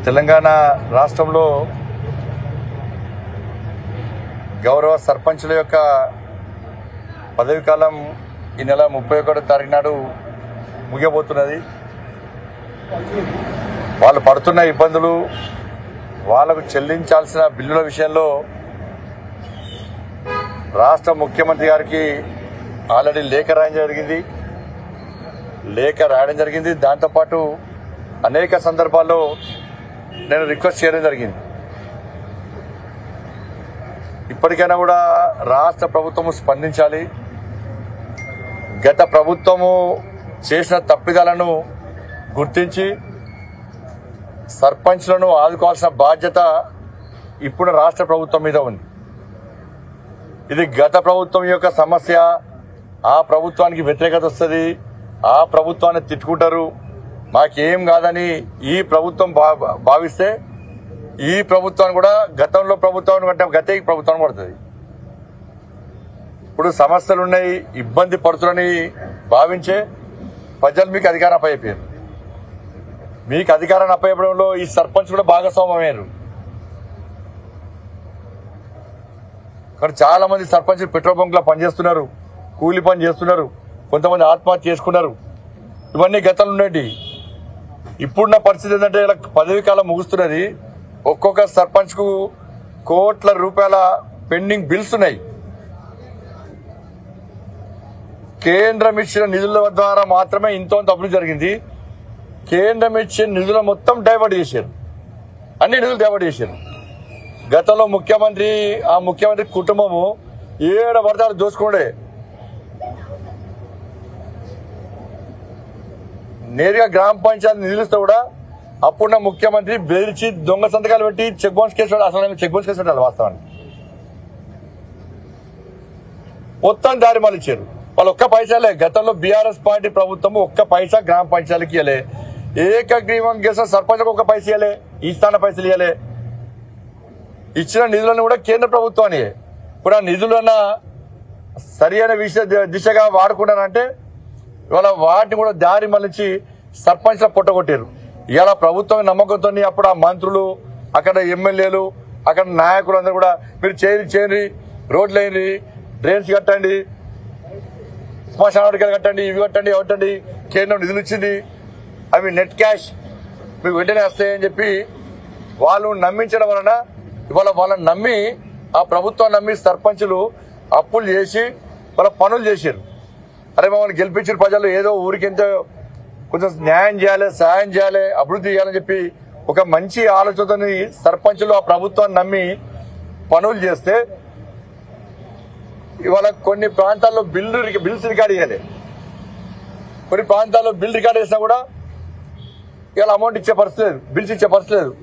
తెలంగాణ రాష్ట్రంలో గౌరవ సర్పంచుల యొక్క పదవి కాలం ఈ నెల 31వ తారీఖు నాడు ముగియబోతున్నది. వాళ్ళు పడుతున్న ఇబ్బందులు, వాళ్లకు చెల్లించాల్సిన బిల్లుల విషయంలో రాష్ట్ర ముఖ్యమంత్రి గారికి ఆల్రెడీ లేఖ రాయడం జరిగింది. దాంతోపాటు అనేక సందర్భాల్లో నేను రిక్వెస్ట్ చేయడం జరిగింది. ఇప్పటికైనా కూడా రాష్ట్ర ప్రభుత్వము స్పందించాలి. గత ప్రభుత్వము చేసిన తప్పిదాలను గుర్తించి సర్పంచ్లను ఆదుకోవాల్సిన బాధ్యత ఇప్పుడు రాష్ట్ర ప్రభుత్వం మీద ఉంది. ఇది గత ప్రభుత్వం యొక్క సమస్య. ఆ ప్రభుత్వానికి వ్యతిరేకత వస్తుంది, ఆ ప్రభుత్వాన్ని తిట్టుకుంటారు. మాకేం కాదని ఈ ప్రభుత్వం భావిస్తే ఈ ప్రభుత్వాన్ని కూడా గతంలో ప్రభుత్వాన్ని కంటే గతే ప్రభుత్వాన్ని పడుతుంది. ఇప్పుడు సమస్యలు ఉన్నాయి, ఇబ్బంది పడుతున్నారని భావించే ప్రజలు మీకు అధికారం అప్పయ్యారు. మీకు అధికారాన్ని అప్పయ్యడంలో ఈ సర్పంచ్ కూడా భాగస్వామ్యమయ్యారు. కానీ చాలా మంది సర్పంచులు పెట్రోల్ బంక్ లో పనిచేస్తున్నారు, కూలి పని చేస్తున్నారు, కొంతమంది ఆత్మహత్య చేసుకున్నారు. ఇవన్నీ గతంలో ఉండేవి. ఇప్పుడున్న పరిస్థితి ఏంటంటే ఇలా పదవి కాలం ముగుస్తున్నది. ఒక్కొక్క సర్పంచ్ కు కోట్ల రూపాయల పెండింగ్ బిల్స్ ఉన్నాయి. కేంద్రం ఇచ్చిన నిధుల ద్వారా మాత్రమే ఇంత అభివృద్ధి జరిగింది. కేంద్రం ఇచ్చిన నిధులు మొత్తం డైవర్ట్ చేశారు, అన్ని నిధులు డైవర్ట్ చేశారు. గతంలో ఆ ముఖ్యమంత్రి కుటుంబము 7 వర్గాలు దోచుకుండే. నేరుగా గ్రామ పంచాయతీ నిధులిస్తే కూడా అప్పుడున్న ముఖ్యమంత్రి బెదిరించి దొంగ సంతకాలు పెట్టి చెక్ బౌన్స్ కేసు, అసలు చెక్ బౌన్స్ కేసు పెట్టాలి. వాస్తవానికి మొత్తం దారి మళ్ళీ ఇచ్చారు. వాళ్ళు ఒక్క పైసాలే. గతంలో బీఆర్ఎస్ పార్టీ ప్రభుత్వం ఒక్క పైసా గ్రామ పంచాయతీకి ఇవ్వలే. ఏకగ్రీవం చేసిన సర్పంచ్లకు ఒక్క పైసా ఇవ్వలే, ఈ స్థాన పైసలు ఇవ్వలే. ఇచ్చిన నిధులను కూడా కేంద్ర ప్రభుత్వాన్ని. ఇప్పుడు ఆ నిధులన్నా సరి అయిన దిశగా వాడుకున్నారంటే ఇవాళ వాటిని కూడా దారి మళ్ళించి సర్పంచ్ల పొట్టగొట్టారు. ఇవాళ ప్రభుత్వం నమ్మకంతో అప్పుడు ఆ మంత్రులు, అక్కడ ఎమ్మెల్యేలు, అక్కడ నాయకులు అందరూ కూడా మీరు చేయండి, రోడ్లు వేయండి, డ్రైన్స్ కట్టండి, శ్మశానాలు కట్టండి, ఇవి కట్టండి, అవటండి, కేంద్రం నిధులు ఇచ్చింది, అవి నెట్ క్యాష్ మీకు వెంటనే వస్తాయని చెప్పి వాళ్ళు నమ్మించడం వలన ఇవాళ వాళ్ళని నమ్మి, ఆ ప్రభుత్వం నమ్మి సర్పంచులు అప్పులు చేసి వాళ్ళ పనులు చేశారు. అరే మమ్మల్ని గెలిపించిన ప్రజలు ఏదో ఊరికింత కొంచెం న్యాయం చేయాలి, సహాయం చేయాలి, అభివృద్ధి చేయాలని చెప్పి ఒక మంచి ఆలోచనతో సర్పంచులు ఆ ప్రభుత్వాన్ని నమ్మి పనులు చేస్తే ఇవాళ కొన్ని ప్రాంతాల్లో బిల్స్ రికార్డ్ చేయాలి. కొన్ని ప్రాంతాల్లో బిల్ రికార్డ్ చేసినా కూడా ఇవాళ అమౌంట్ ఇచ్చే పరిస్థితి లేదు, బిల్స్ ఇచ్చే పరిస్థితి లేదు.